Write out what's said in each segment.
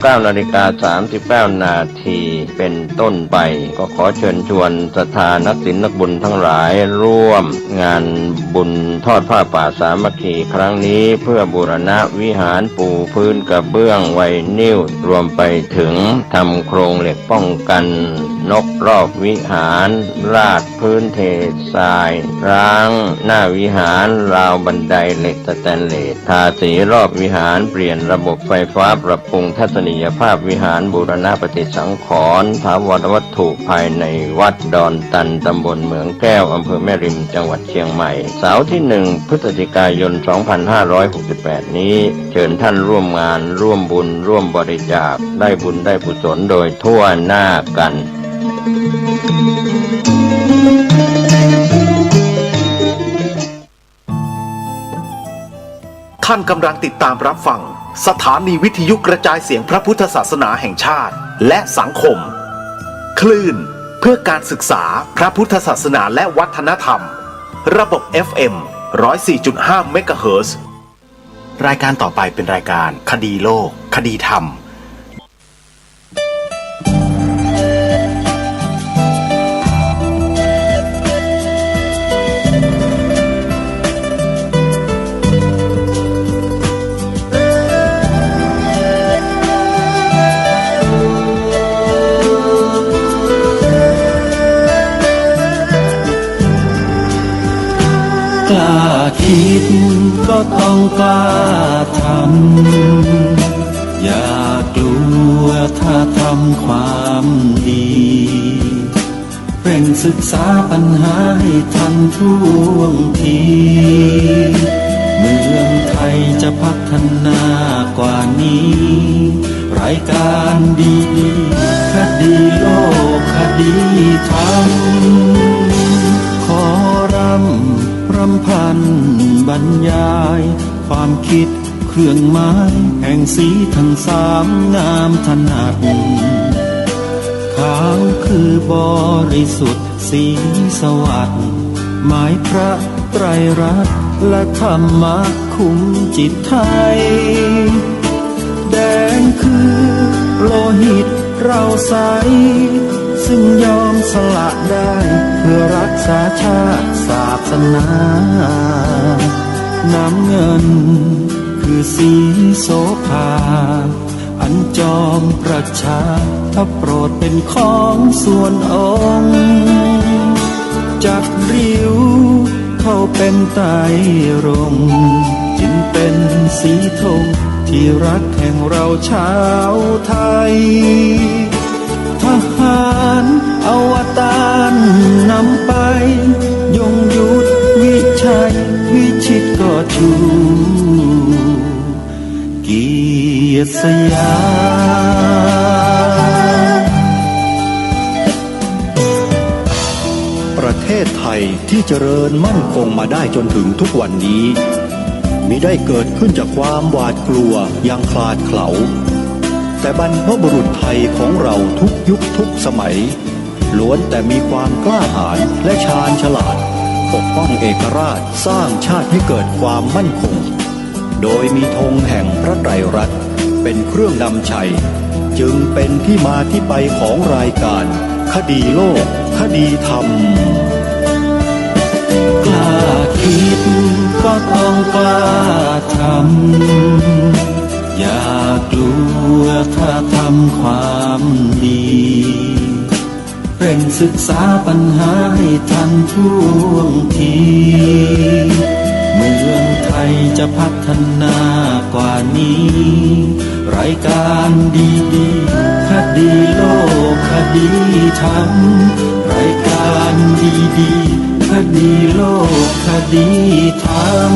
9:39 นาทีเป็นต้นไปก็ขอเชิญชวนศรัทธานักศีลนักบุญทั้งหลายร่วมงานบุญทอดผ้าป่าสามัคคีครั้งนี้เพื่อบูรณะวิหารปูพื้นกระเบื้องไวนิลรวมไปถึงทำโครงเหล็กป้องกันนกรอบวิหารราดพื้นเททรายร้างหน้าวิหารราวบันไดเหล็กสแตนเลสทาสีรอบวิหารเปลี่ยนระบบไฟฟ้าปรับปรุงทัศนียภาพวิหารบูรณะปฏิสังขรณ์ถาวรวัตถุภายในวัดดอนตันตำบลเหมืองแก้วอำเภอแม่ริมจังหวัดเชียงใหม่เสาร์ที่1 พฤศจิกายน 2568 นี้เชิญท่านร่วมงานร่วมบุญร่วมบริจาคได้บุญได้กุศลโดยทั่วหน้ากันท่านกำลังติดตามรับฟังสถานีวิทยุกระจายเสียงพระพุทธศาสนาแห่งชาติและสังคมคลื่นเพื่อการศึกษาพระพุทธศาสนาและวัฒนธรรมระบบ FM 104.5 เมกะเฮิรตซ์รายการต่อไปเป็นรายการคดีโลกคดีธรรมกล้าคิดก็ต้องกล้าทำอย่ากลัวถ้าทำความดีเร่งศึกษาปัญหาให้ทันท่วงทีเมืองไทยจะพัฒนากว่านี้รายการดีคดีโลกคดีธรรมขอรำพันบรรยายความคิดเครื่องหมายแห่งสีทั้งสามงามถนัดขาวคือบริสุทธิ์สีสวัสดิ์หมายพระไตรรัตน์และธรรมะคุ้มจิตไทยแดงคือโลหิตเราใสซึ่งยอมสละได้เพื่อรักษาชาติศาสนาน้ำเงินคือสีโสภาอันจอมประชาถ้าโปรดเป็นของส่วนองค์จากริ้วเข้าเป็นไตรรงค์จึงเป็นสีธงที่รักแห่งเราชาวไทยทหารอวตารนำไปยงยุทธวิชัยวิชิตก็ชูเกียรติสยามประเทศไทยที่เจริญมั่นคงมาได้จนถึงทุกวันนี้มิได้เกิดขึ้นจากความหวาดกลัวอย่างคลาดเขลาแต่บรรพบุรุษไทยของเราทุกยุคทุกสมัยล้วนแต่มีความกล้าหาญและชาญฉลาดปกป้องเอกราชสร้างชาติให้เกิดความมั่นคงโดยมีธงแห่งพระไตรรัตน์เป็นเครื่องนำชัยจึงเป็นที่มาที่ไปของรายการคดีโลกคดีธรรมกล้าคิดก็ต้องกล้าทำอย่ากลัวถ้าทำความดีเร่งศึกษาปัญหาให้ทันท่วงทีเมืองไทยจะพัฒนากว่านี้รายการดีคดีโลกคดีธรรมรายการดีคดีโลกคดีธรรม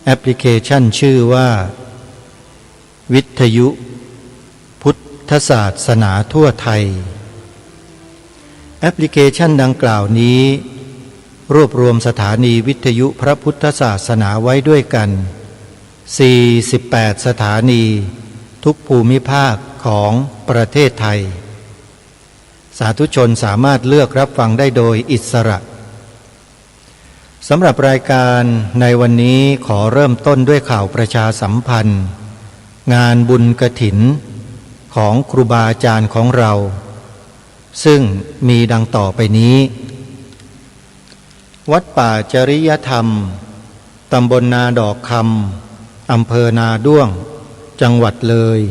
แอปพลิเคชันชื่อว่าวิทยุพุทธศาสนาทั่วไทยแอปพลิเคชันดังกล่าวนี้รวบรวมสถานีวิทยุพระพุทธศาสนาไว้ด้วยกัน48สถานีทุกภูมิภาคของประเทศไทยสาธุชนสามารถเลือกรับฟังได้โดยอิสระสำหรับรายการในวันนี้ขอเริ่มต้นด้วยข่าวประชาสัมพันธ์งานบุญกฐินของครูบาอาจารย์ของเราซึ่งมีดังต่อไปนี้วัดป่าจริยธรรมตำบลนาดอกคำอำเภอนาด้วงจังหวัดเลย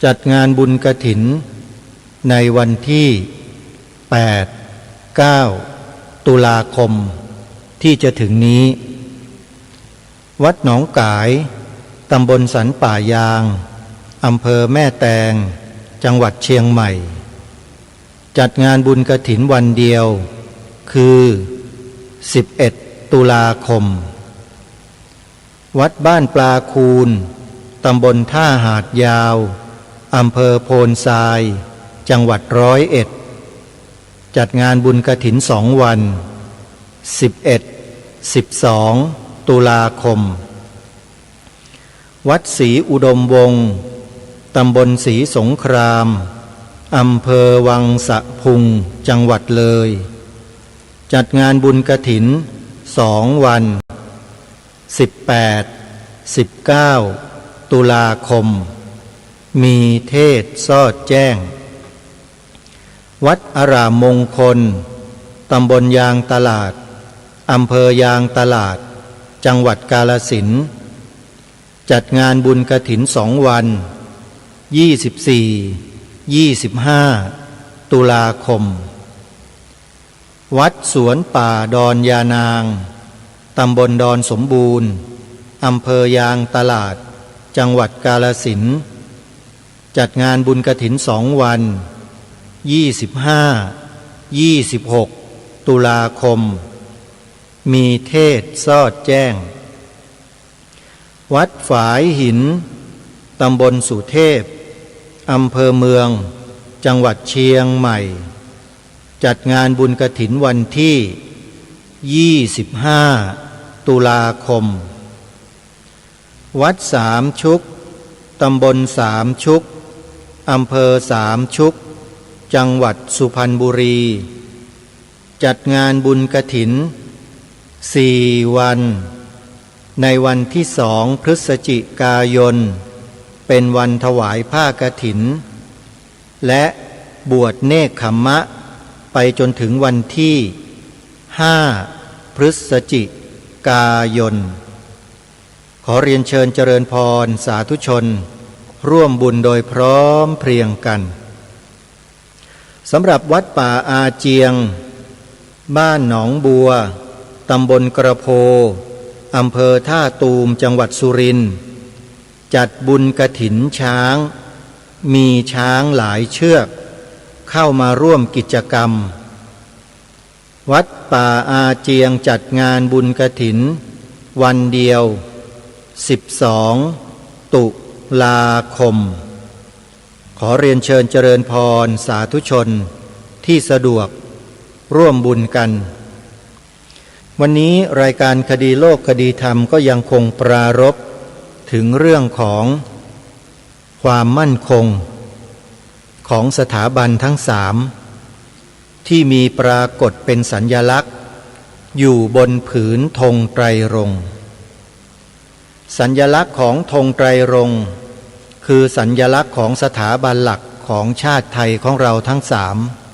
จัดงานบุญกฐินในวันที่8 9ตุลาคมที่จะถึงนี้วัดหนองกายตำบลสันป่ายางอำเภอแม่แตงจังหวัดเชียงใหม่จัดงานบุญกฐินวันเดียวคือ11ตุลาคมวัดบ้านปลาคูนตำบลท่าหาดยาวอำเภอโพนทรายจังหวัด101จัดงานบุญกฐิน2 วัน11 12ตุลาคมวัดศรีอุดมวงศ์ตำบลศรีสงครามอำเภอวังสะพุงจังหวัดเลยจัดงานบุญกฐิน2 วัน18 19ตุลาคมมีเทศน์สอดแจ้งวัดอารามมงคลตำบลยางตลาดอำเภอยางตลาดจังหวัดกาฬสินธุ์จัดงานบุญกฐิน2 วัน24 25ตุลาคมวัดสวนป่าดอนยานางตำบลดอนสมบูรณ์อำเภอยางตลาดจังหวัดกาฬสินธุ์จัดงานบุญกฐิน2 วัน25 26ตุลาคมมีเทศน์สอดแจ้งวัดฝายหินตำบลสุเทพอำเภอเมืองจังหวัดเชียงใหม่จัดงานบุญกฐินวันที่25ตุลาคมวัดสามชุกตำบลสามชุกอำเภอสามชุกจังหวัดสุพรรณบุรีจัดงานบุญกฐิน4 วันในวันที่2 พฤศจิกายนเป็นวันถวายผ้ากฐินและบวชเนกขัมมะไปจนถึงวันที่5 พฤศจิกายนขอเรียนเชิญเจริญพรสาธุชนร่วมบุญโดยพร้อมเพรียงกันสำหรับวัดป่าอาเจียงบ้านหนองบัวตำบลกระโพอำเภอท่าตูมจังหวัดสุรินทร์จัดบุญกฐินช้างมีช้างหลายเชือกเข้ามาร่วมกิจกรรมวัดป่าอาเจียงจัดงานบุญกฐินวันเดียว12ตุลาคมขอเรียนเชิญเจริญพรสาธุชนที่สะดวกร่วมบุญกันวันนี้รายการคดีโลกคดีธรรมก็ยังคงปรารภถึงเรื่องของความมั่นคงของสถาบันทั้ง3ที่มีปรากฏเป็นสัญลักษณ์อยู่บนผืนธงไตรรงค์สัญลักษณ์ของธงไตรรงค์คือสัญลักษณ์ของสถาบันหลักของชาติไทยของเราทั้ง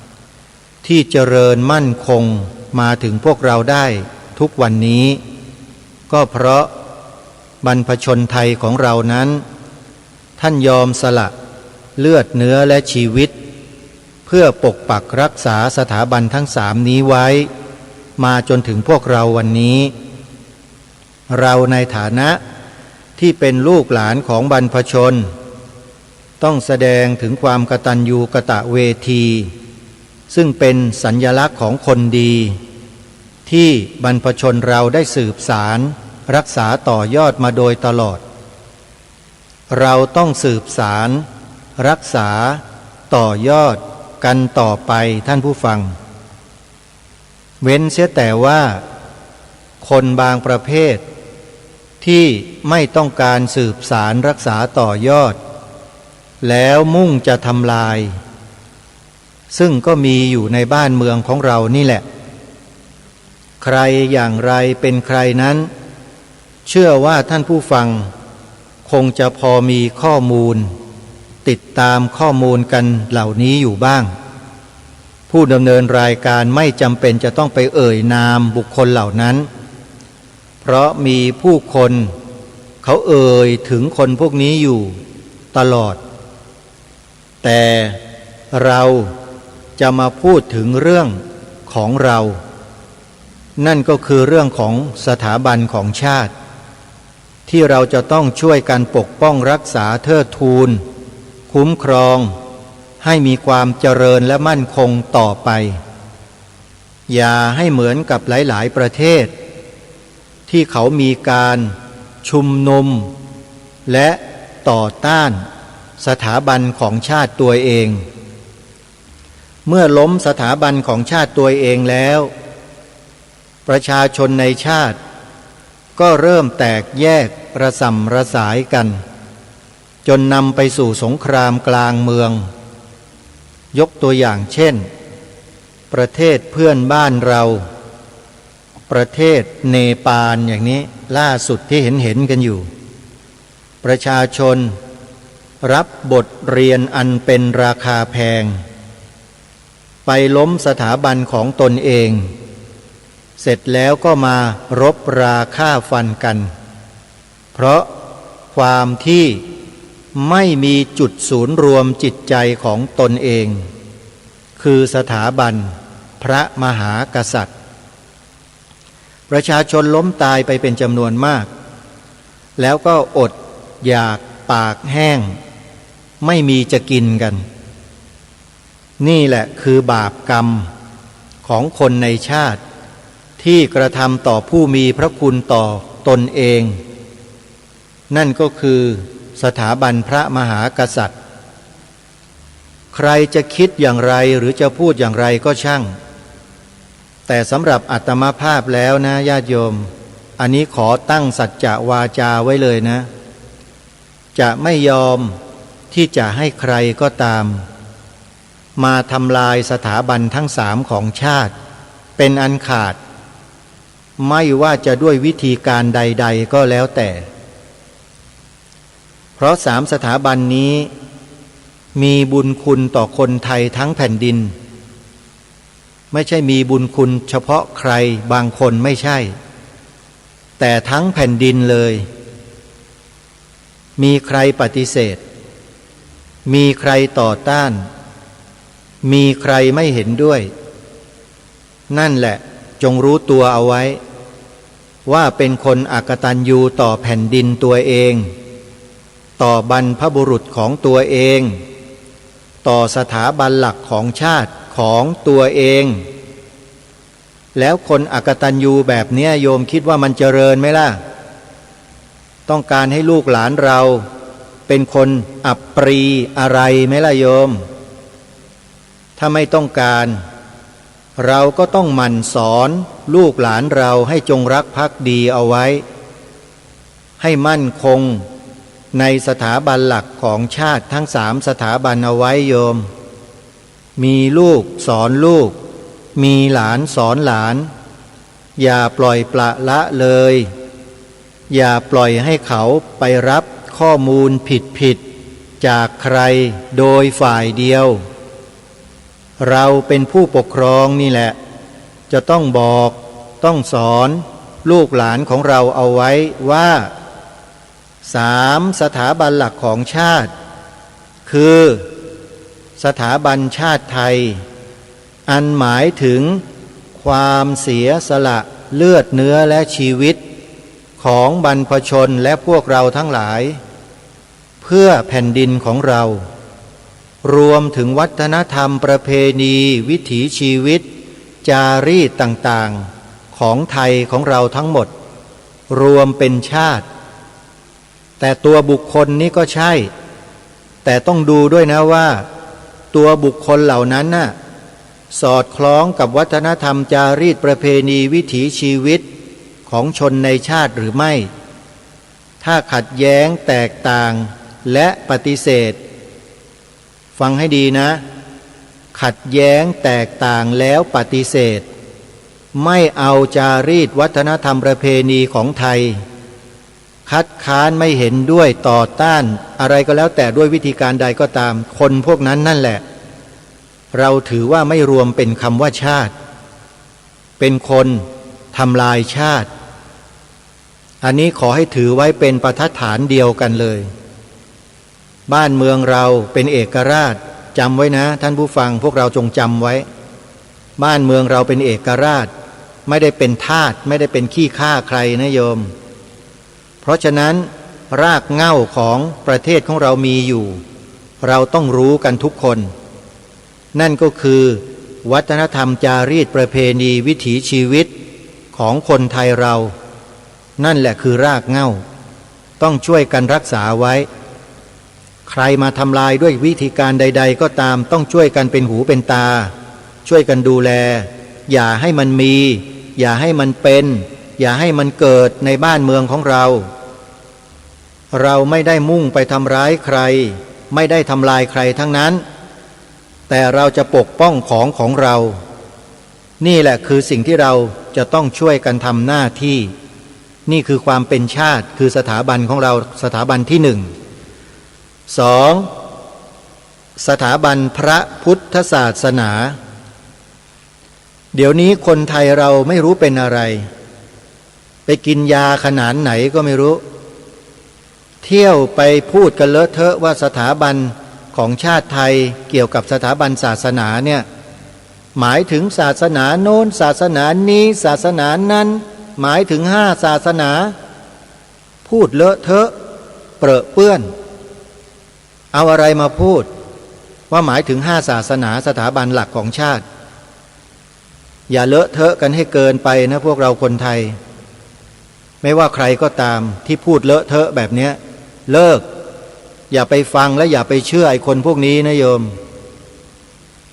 3ที่เจริญมั่นคงมาถึงพวกเราได้ทุกวันนี้ก็เพราะบรรพชนไทยของเรานั้นท่านยอมสละเลือดเนื้อและชีวิตเพื่อปกปักรักษาสถาบันทั้ง3นี้ไว้มาจนถึงพวกเราวันนี้เราในฐานะที่เป็นลูกหลานของบรรพชนต้องแสดงถึงความกตัญญูกตเวทีซึ่งเป็นสัญลักษณ์ของคนดีที่บรรพชนเราได้สืบสาร รักษาต่อยอดมาโดยตลอดเราต้องสืบสารรักษาต่อยอดกันต่อไปท่านผู้ฟังเว้นเสียแต่ว่าคนบางประเภทที่ไม่ต้องการสืบสารรักษาต่อยอดแล้วมุ่งจะทำลายซึ่งก็มีอยู่ในบ้านเมืองของเรานี่แหละใครอย่างไรเป็นใครนั้นเชื่อว่าท่านผู้ฟังคงจะพอมีข้อมูลติดตามข้อมูลกันเหล่านี้อยู่บ้างผู้ดำเนินรายการไม่จำเป็นจะต้องไปเอ่ยนามบุคคลเหล่านั้นเพราะมีผู้คนเขาเอ่ยถึงคนพวกนี้อยู่ตลอดแต่เราจะมาพูดถึงเรื่องของเรานั่นก็คือเรื่องของสถาบันของชาติที่เราจะต้องช่วยกันปกป้องรักษาเทิดทูนคุ้มครองให้มีความเจริญและมั่นคงต่อไปอย่าให้เหมือนกับหลายๆประเทศที่เขามีการชุมนุมและต่อต้านสถาบันของชาติตัวเองเมื่อล้มสถาบันของชาติตัวเองแล้วประชาชนในชาติก็เริ่มแตกแยกระส่ำระสายกันจนนำไปสู่สงครามกลางเมืองยกตัวอย่างเช่นประเทศเพื่อนบ้านเราประเทศเนปาลอย่างนี้ล่าสุดที่เห็นกันอยู่ประชาชนรับบทเรียนอันเป็นราคาแพงไปล้มสถาบันของตนเองเสร็จแล้วก็มารบราฆ่าฟันกันเพราะความที่ไม่มีจุดศูนย์รวมจิตใจของตนเองคือสถาบันพระมหากษัตริย์ประชาชนล้มตายไปเป็นจำนวนมากแล้วก็อดอยากปากแห้งไม่มีจะกินกันนี่แหละคือบาปกรรมของคนในชาติที่กระทำต่อผู้มีพระคุณต่อตนเองนั่นก็คือสถาบันพระมหากษัตริย์ใครจะคิดอย่างไรหรือจะพูดอย่างไรก็ช่างแต่สำหรับอาตมาภาพแล้วนะญาติโยมอันนี้ขอตั้งสัจจะวาจาไว้เลยนะจะไม่ยอมที่จะให้ใครก็ตามมาทำลายสถาบันทั้งสามของชาติเป็นอันขาดไม่ว่าจะด้วยวิธีการใดๆก็แล้วแต่เพราะสามสถาบันนี้มีบุญคุณต่อคนไทยทั้งแผ่นดินไม่ใช่มีบุญคุณเฉพาะใครบางคนไม่ใช่แต่ทั้งแผ่นดินเลยมีใครปฏิเสธมีใครต่อต้านมีใครไม่เห็นด้วยนั่นแหละจงรู้ตัวเอาไว้ว่าเป็นคนอกตัญญูต่อแผ่นดินตัวเองต่อบรรพบุรุษของตัวเองต่อสถาบันหลักของชาติของตัวเองแล้วคนอกตัญญูแบบนี้โยมคิดว่ามันเจริญไหมล่ะต้องการให้ลูกหลานเราเป็นคนอับปรีอะไรไหมล่ะโยมถ้าไม่ต้องการเราก็ต้องหมั่นสอนลูกหลานเราให้จงรักภักดีเอาไว้ให้มั่นคงในสถาบันหลักของชาติทั้งสามสถาบันเอาไว้โยมมีลูกสอนลูกมีหลานสอนหลานอย่าปล่อยปละละเลยอย่าปล่อยให้เขาไปรับข้อมูลผิดจากใครโดยฝ่ายเดียวเราเป็นผู้ปกครองนี่แหละจะต้องบอกต้องสอนลูกหลานของเราเอาไว้ว่าสามสถาบันหลักของชาติคือสถาบันชาติไทยอันหมายถึงความเสียสละเลือดเนื้อและชีวิตของบรรพชนและพวกเราทั้งหลายเพื่อแผ่นดินของเรารวมถึงวัฒนธรรมประเพณีวิถีชีวิตจารีตต่างๆของไทยของเราทั้งหมด รวมเป็นชาติแต่ตัวบุคคลนี้ก็ใช่แต่ต้องดูด้วยนะว่าตัวบุคคลเหล่านั้นน่ะสอดคล้องกับวัฒนธรรมจารีตประเพณีวิถีชีวิตของชนในชาติหรือไม่ถ้าขัดแย้งแตกต่างและปฏิเสธฟังให้ดีนะขัดแย้งแตกต่างแล้วปฏิเสธไม่เอาจารีตวัฒนธรรมประเพณีของไทยคัดค้านไม่เห็นด้วยต่อต้านอะไรก็แล้วแต่ด้วยวิธีการใดก็ตามคนพวกนั้นนั่นแหละเราถือว่าไม่รวมเป็นคำว่าชาติเป็นคนทำลายชาติอันนี้ขอให้ถือไว้เป็นประทัดฐานเดียวกันเลยบ้านเมืองเราเป็นเอกราชจำไว้นะท่านผู้ฟังพวกเราจงจำไว้บ้านเมืองเราเป็นเอกราชไม่ได้เป็นทาสไม่ได้เป็นขี้ข้าใครนะโยมเพราะฉะนั้นรากเหง้าของประเทศของเรามีอยู่เราต้องรู้กันทุกคนนั่นก็คือวัฒนธรรมจารีตประเพณีวิถีชีวิตของคนไทยเรานั่นแหละคือรากเหง้าต้องช่วยกันรักษาไว้ใครมาทำลายด้วยวิธีการใดๆก็ตามต้องช่วยกันเป็นหูเป็นตาช่วยกันดูแลอย่าให้มันมีอย่าให้มันเป็นอย่าให้มันเกิดในบ้านเมืองของเราเราไม่ได้มุ่งไปทำร้ายใครไม่ได้ทำลายใครทั้งนั้นแต่เราจะปกป้องของเรานี่แหละคือสิ่งที่เราจะต้องช่วยกันทำหน้าที่นี่คือความเป็นชาติคือสถาบันของเราสถาบันที่หนึ่งสองสถาบันพระพุทธศาสนาเดี๋ยวนี้คนไทยเราไม่รู้เป็นอะไรไปกินยาขนาดไหนก็ไม่รู้เที่ยวไปพูดกันเลอะเทอะว่าสถาบันของชาติไทยเกี่ยวกับสถาบันศาสนาเนี่ยหมายถึงศาสนาโน้นศาสนานี้ศาสนานั้นหมายถึง5 ศาสนาพูดเลอะเทอะเปรอะเปื้อนเอาอะไรมาพูดว่าหมายถึง5 ศาสนาสถาบันหลักของชาติอย่าเลอะเทอะกันให้เกินไปนะพวกเราคนไทยไม่ว่าใครก็ตามที่พูดเลอะเทอะแบบนี้เลิกอย่าไปฟังและอย่าไปเชื่อไอ้คนพวกนี้นะโยม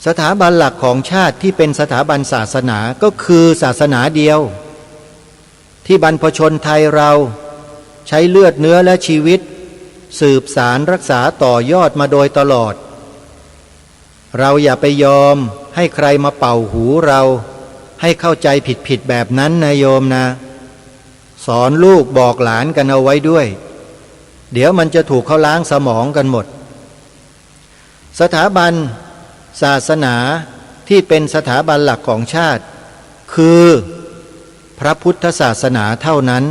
สถาบันหลักของชาติที่เป็นสถาบันศาสนาก็คือศาสนาเดียวที่บรรพชนไทยเราใช้เลือดเนื้อและชีวิตสืบสารรักษาต่อยอดมาโดยตลอดเราอย่าไปยอมให้ใครมาเป่าหูเราให้เข้าใจผิดแบบนั้นนะโยมนะสอนลูกบอกหลานกันเอาไว้ด้วยเดี๋ยวมันจะถูกเขาล้างสมองกันหมดสถาบันศาสนาที่เป็นสถาบันหลักของชาติคือพระพุทธศาสนาเท่านั้น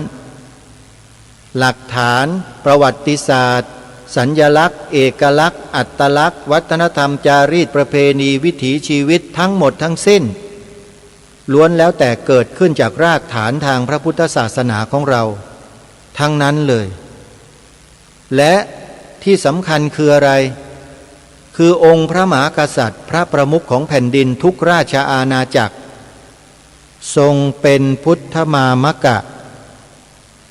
หลักฐานประวัติศาสตร์สัญลักษณ์เอกลักษณ์อัตลักษณ์วัฒนธรรมจารีตประเพณีวิถีชีวิตทั้งหมดทั้งสิ้นล้วนแล้วแต่เกิดขึ้นจากรากฐานทางพระพุทธศาสนาของเราทั้งนั้นเลยและที่สำคัญคืออะไรคือองค์พระมหากษัตริย์พระประมุขของแผ่นดินทุกราชอาณาจักรทรงเป็นพุทธมามกะ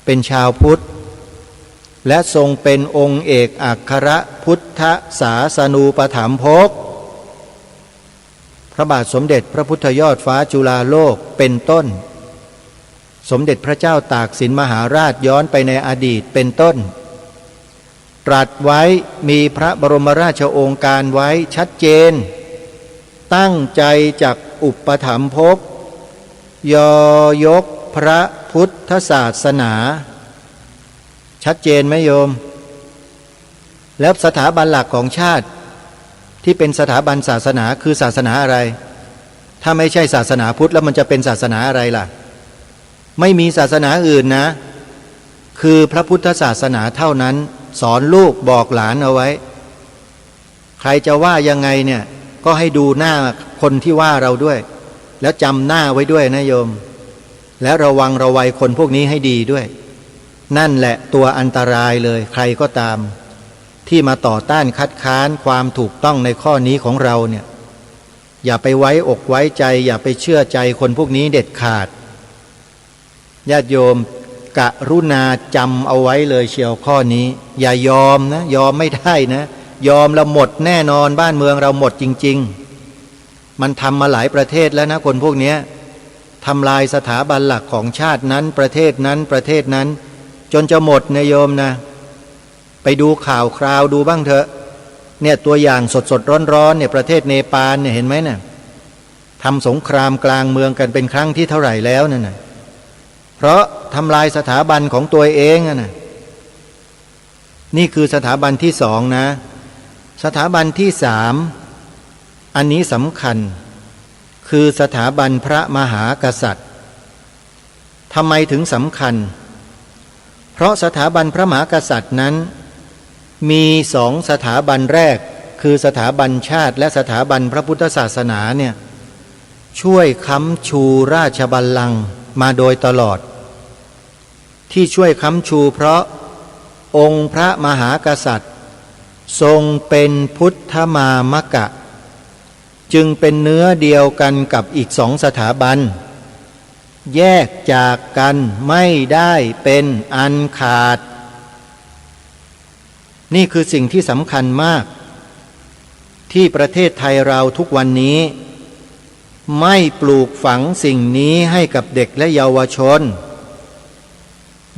เป็นชาวพุทธและทรงเป็นองค์เอกอัครพุทธศาสนูปถัมภกพระบาทสมเด็จพระพุทธยอดฟ้าจุฬาโลกเป็นต้นสมเด็จพระเจ้าตากสินมหาราชย้อนไปในอดีตเป็นต้นตรัสไว้มีพระบรมราชโองการไว้ชัดเจนตั้งใจจักอุปถัมภกยกพระพุทธศาสนาชัดเจนไหมโยมแล้วสถาบันหลักของชาติที่เป็นสถาบันศาสนาคือศาสนาอะไรถ้าไม่ใช่ศาสนาพุทธแล้วมันจะเป็นศาสนาอะไรล่ะไม่มีศาสนาอื่นนะคือพระพุทธศาสนาเท่านั้นสอนลูกบอกหลานเอาไว้ใครจะว่ายังไงเนี่ยก็ให้ดูหน้าคนที่ว่าเราด้วยแล้วจำหน้าไว้ด้วยนะโยมและระวังระวัยคนพวกนี้ให้ดีด้วยนั่นแหละตัวอันตรายเลยใครก็ตามที่มาต่อต้านคัดค้านความถูกต้องในข้อนี้ของเราเนี่ยอย่าไปไว้อกไว้ใจอย่าไปเชื่อใจคนพวกนี้เด็ดขาดญาติโยม กรุณาจำเอาไว้เลยเชียวข้อนี้อย่ายอมนะยอมไม่ได้นะยอมเราหมดแน่นอนบ้านเมืองเราหมดจริงๆมันทำมาหลายประเทศแล้วนะคนพวกนี้ทำลายสถาบันหลักของชาตินั้นประเทศนั้นประเทศนั้นจนจะหมดนะโยมนะไปดูข่าวคราวดูบ้างเถอะเนี่ยตัวอย่างสดๆร้อนๆเนี่ยประเทศเนปาลเนี่ยเห็นไหมเนี่ยทำสงครามกลางเมืองกันเป็นครั้งที่เท่าไหร่แล้วนั่นน่ะเพราะทำลายสถาบันของตัวเองนะนี่คือสถาบันที่สองนะสถาบันที่สามอันนี้สำคัญคือสถาบันพระมหากษัตริย์ทำไมถึงสำคัญเพราะสถาบันพระมหากษัตริย์นั้นมีสองสถาบันแรกคือสถาบันชาติและสถาบันพระพุทธศาสนาเนี่ยช่วยค้ำชูราชบัลลังก์มาโดยตลอดที่ช่วยค้ำชูเพราะองค์พระมหากษัตริย์ทรงเป็นพุทธมามกะจึงเป็นเนื้อเดียวกันกับอีกสองสถาบันแยกจากกันไม่ได้เป็นอันขาดนี่คือสิ่งที่สำคัญมากที่ประเทศไทยเราทุกวันนี้ไม่ปลูกฝังสิ่งนี้ให้กับเด็กและเยาวชน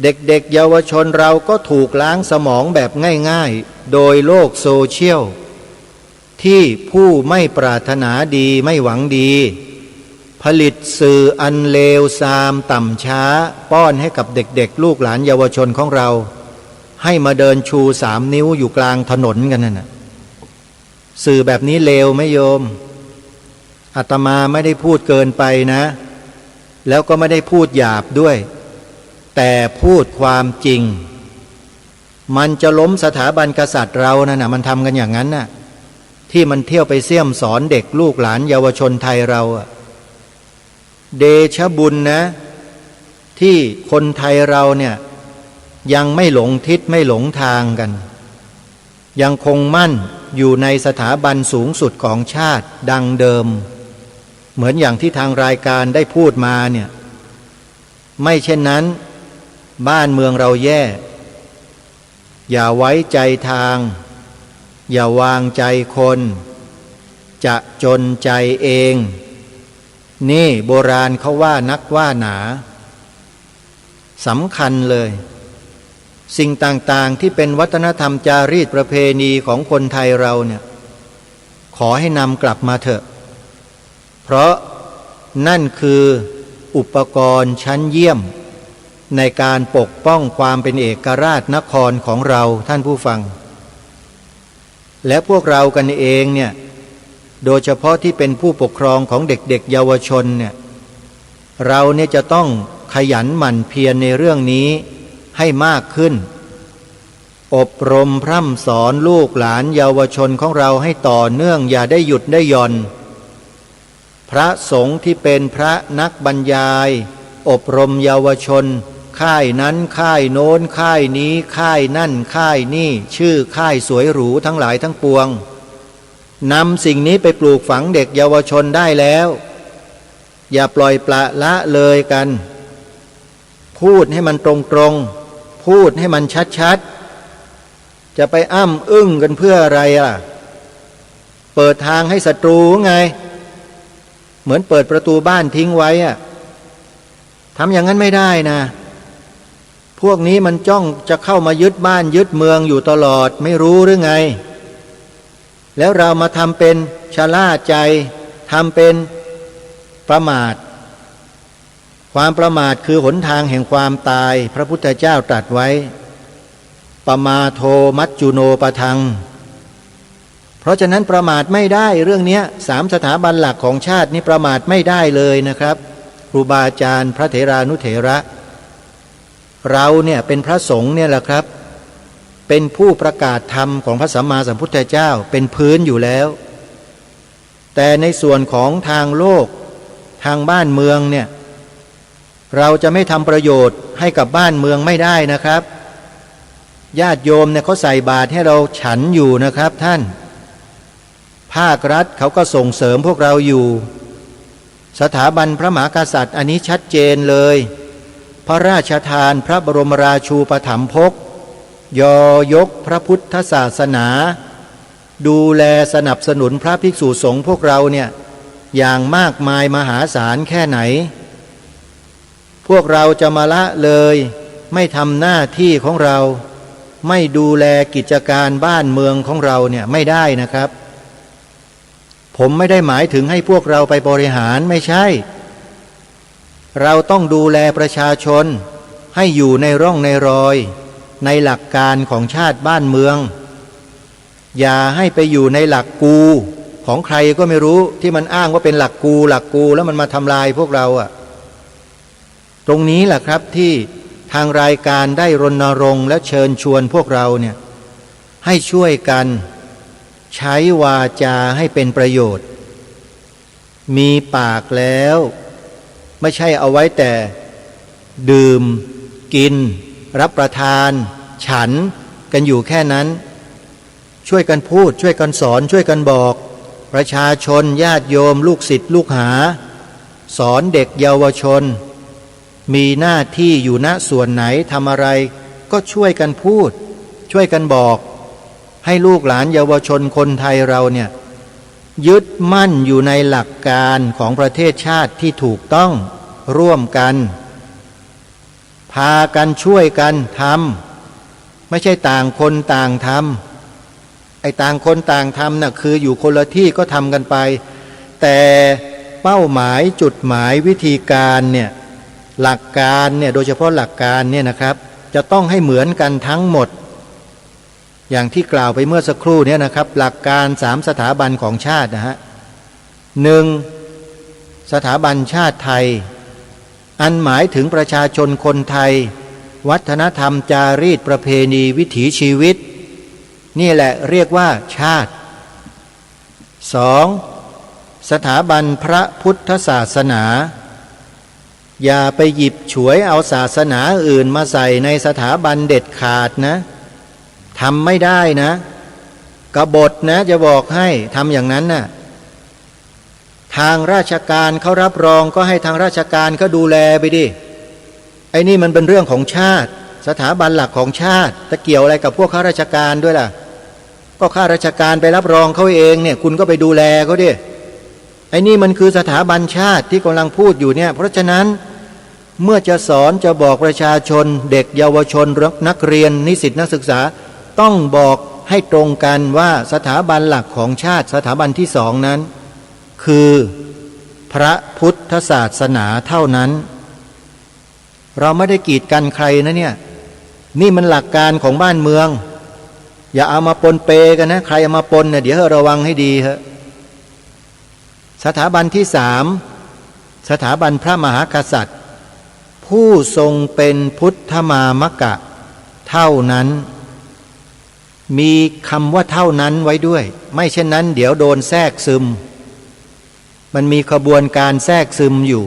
เด็กๆเยาวชนเราก็ถูกล้างสมองแบบง่ายๆโดยโลกโซเชียลที่ผู้ไม่ปรารถนาดีไม่หวังดีผลิตสื่ออันเลวทรามต่ำช้าป้อนให้กับเด็กๆลูกหลานเยาวชนของเราให้มาเดินชู3 นิ้วอยู่กลางถนนกันนั่นน่ะสื่อแบบนี้เลวไหมโยมอาตมาไม่ได้พูดเกินไปนะแล้วก็ไม่ได้พูดหยาบด้วยแต่พูดความจริงมันจะล้มสถาบันกษัตริย์เรานั่นน่ะมันทำกันอย่างนั้นน่ะที่มันเที่ยวไปเสี่ยมสอนเด็กลูกหลานเยาวชนไทยเราอะเดชะบุญนะที่คนไทยเราเนี่ยยังไม่หลงทิศไม่หลงทางกันยังคงมั่นอยู่ในสถาบันสูงสุดของชาติดังเดิมเหมือนอย่างที่ทางรายการได้พูดมาเนี่ยไม่เช่นนั้นบ้านเมืองเราแย่อย่าไว้ใจทางอย่าวางใจคนจะจนใจเองนี่โบราณเขาว่านักว่าหนาสำคัญเลยสิ่งต่างๆที่เป็นวัฒนธรรมจารีตประเพณีของคนไทยเราเนี่ยขอให้นำกลับมาเถอะเพราะนั่นคืออุปกรณ์ชั้นเยี่ยมในการปกป้องความเป็นเอกราชนครของเราท่านผู้ฟังและพวกเรากันเองเนี่ยโดยเฉพาะที่เป็นผู้ปกครองของเด็กๆเยาวชนเนี่ยเราเนี่ยจะต้องขยันหมั่นเพียรในเรื่องนี้ให้มากขึ้นอบรมพร่ำสอนลูกหลานเยาวชนของเราให้ต่อเนื่องอย่าได้หยุดได้หย่อนพระสงฆ์ที่เป็นพระนักบรรยายอบรมเยาวชนค่ายนั้นค่ายโน้นค่ายนี้ค่ายนั่นค่ายนี่ชื่อค่ายสวยหรูทั้งหลายทั้งปวงนำสิ่งนี้ไปปลูกฝังเด็กเยาวชนได้แล้วอย่าปล่อยปละละเลยกันพูดให้มันตรงๆพูดให้มันชัดๆจะไปอ้ำอึ้งกันเพื่ออะไรล่ะเปิดทางให้ศัตรูไงเหมือนเปิดประตูบ้านทิ้งไว้อะทำอย่างนั้นไม่ได้นะพวกนี้มันจ้องจะเข้ามายึดบ้านยึดเมืองอยู่ตลอดไม่รู้หรือไงแล้วเรามาทำเป็นชะล่าใจทำเป็นประมาทความประมาทคือหนทางแห่งความตายพระพุทธเจ้าตรัสไว้ปมาโทมัจจุโนปทังเพราะฉะนั้นประมาทไม่ได้เรื่องนี้3 สถาบันหลักของชาตินี่ประมาทไม่ได้เลยนะครับครูบาอาจารย์พระเถรานุเถระเราเนี่ยเป็นพระสงฆ์เนี่ยแหละครับเป็นผู้ประกาศธรรมของพระสัมมาสัมพุทธเจ้าเป็นพื้นอยู่แล้วแต่ในส่วนของทางโลกทางบ้านเมืองเนี่ยเราจะไม่ทำประโยชน์ให้กับบ้านเมืองไม่ได้นะครับญาติโยมเนี่ยเขาใส่บาตรให้เราฉันอยู่นะครับท่านภาครัฐเขาก็ส่งเสริมพวกเราอยู่สถาบันพระมหากษัตริย์อันนี้ชัดเจนเลยพ ระราชทานพระบรมราชูปถัมภกยอยกพระพุทธศาสนา ดูแลสนับสนุนพระภิกษุสงฆ์พวกเราเนี่ยอย่างมากมายมหาศาลแค่ไหนพวกเราจะมาละเลยไม่ทำหน้าที่ของเราไม่ดูแลกิจการบ้านเมืองของเราเนี่ยไม่ได้นะครับผมไม่ได้หมายถึงให้พวกเราไปบริหารไม่ใช่เราต้องดูแลประชาชนให้อยู่ในร่องในรอยในหลักการของชาติบ้านเมืองอย่าให้ไปอยู่ในหลักกูของใครก็ไม่รู้ที่มันอ้างว่าเป็นหลักกูแล้วมันมาทำลายพวกเราอะตรงนี้แหละครับที่ทางรายการได้รณรงค์และเชิญชวนพวกเราเนี่ยให้ช่วยกันใช้วาจาให้เป็นประโยชน์มีปากแล้วไม่ใช่เอาไว้แต่ดื่มกินรับประทานฉันกันอยู่แค่นั้นช่วยกันพูดช่วยกันสอนช่วยกันบอกประชาชนญาติโยมลูกศิษย์ลูกหาสอนเด็กเยาวชนมีหน้าที่อยู่ณส่วนไหนทำอะไรก็ช่วยกันพูดช่วยกันบอกให้ลูกหลานเยาวชนคนไทยเราเนี่ยยึดมั่นอยู่ในหลักการของประเทศชาติที่ถูกต้องร่วมกันพากันช่วยกันทำไม่ใช่ต่างคนต่างทำไอ้ต่างคนต่างทำน่ะคืออยู่คนละที่ก็ทำกันไปแต่เป้าหมายจุดหมายวิธีการเนี่ยหลักการเนี่ยโดยเฉพาะหลักการเนี่ยนะครับจะต้องให้เหมือนกันทั้งหมดอย่างที่กล่าวไปเมื่อสักครู่นี้นะครับหลักการ3สถาบันของชาตินะฮะ 1. สถาบันชาติไทยอันหมายถึงประชาชนคนไทยวัฒนธรรมจารีตประเพณีวิถีชีวิตนี่แหละเรียกว่าชาติ 2. สถาบันพระพุทธศาสนาอย่าไปหยิบฉวยเอาศาสนาอื่นมาใส่ในสถาบันเด็ดขาดนะทำไม่ได้นะกบฏนะจะบอกให้ทำอย่างนั้นน่ะทางราชการเขารับรองก็ให้ทางราชการเขาดูแลไปดิไอ้นี่มันเป็นเรื่องของชาติสถาบันหลักของชาติจะเกี่ยวอะไรกับพวกข้าราชการด้วยล่ะก็ข้าราชการไปรับรองเขาเองเนี่ยคุณก็ไปดูแลเขาดิไอ้นี่มันคือสถาบันชาติที่กำลังพูดอยู่เนี่ยเพราะฉะนั้นเมื่อจะสอนจะบอกประชาชนเด็กเยาวชนนักเรียนนิสิตนักศึกษาต้องบอกให้ตรงกันว่าสถาบันหลักของชาติสถาบันที่2นั้นคือพระพุทธศาสนาเท่านั้นเราไม่ได้กีดกันใครนะเนี่ยนี่มันหลักการของบ้านเมืองอย่าเอามาปนเปกันนะใครเอามาปนเนี่ยเดี๋ยวระวังให้ดีเถอะสถาบันที่3สถาบันพระมหากษัตริย์ผู้ทรงเป็นพุทธมามกะเท่านั้นมีคำว่าเท่านั้นไว้ด้วยไม่เช่นนั้นเดี๋ยวโดนแทรกซึมมันมีขบวนการแทรกซึมอยู่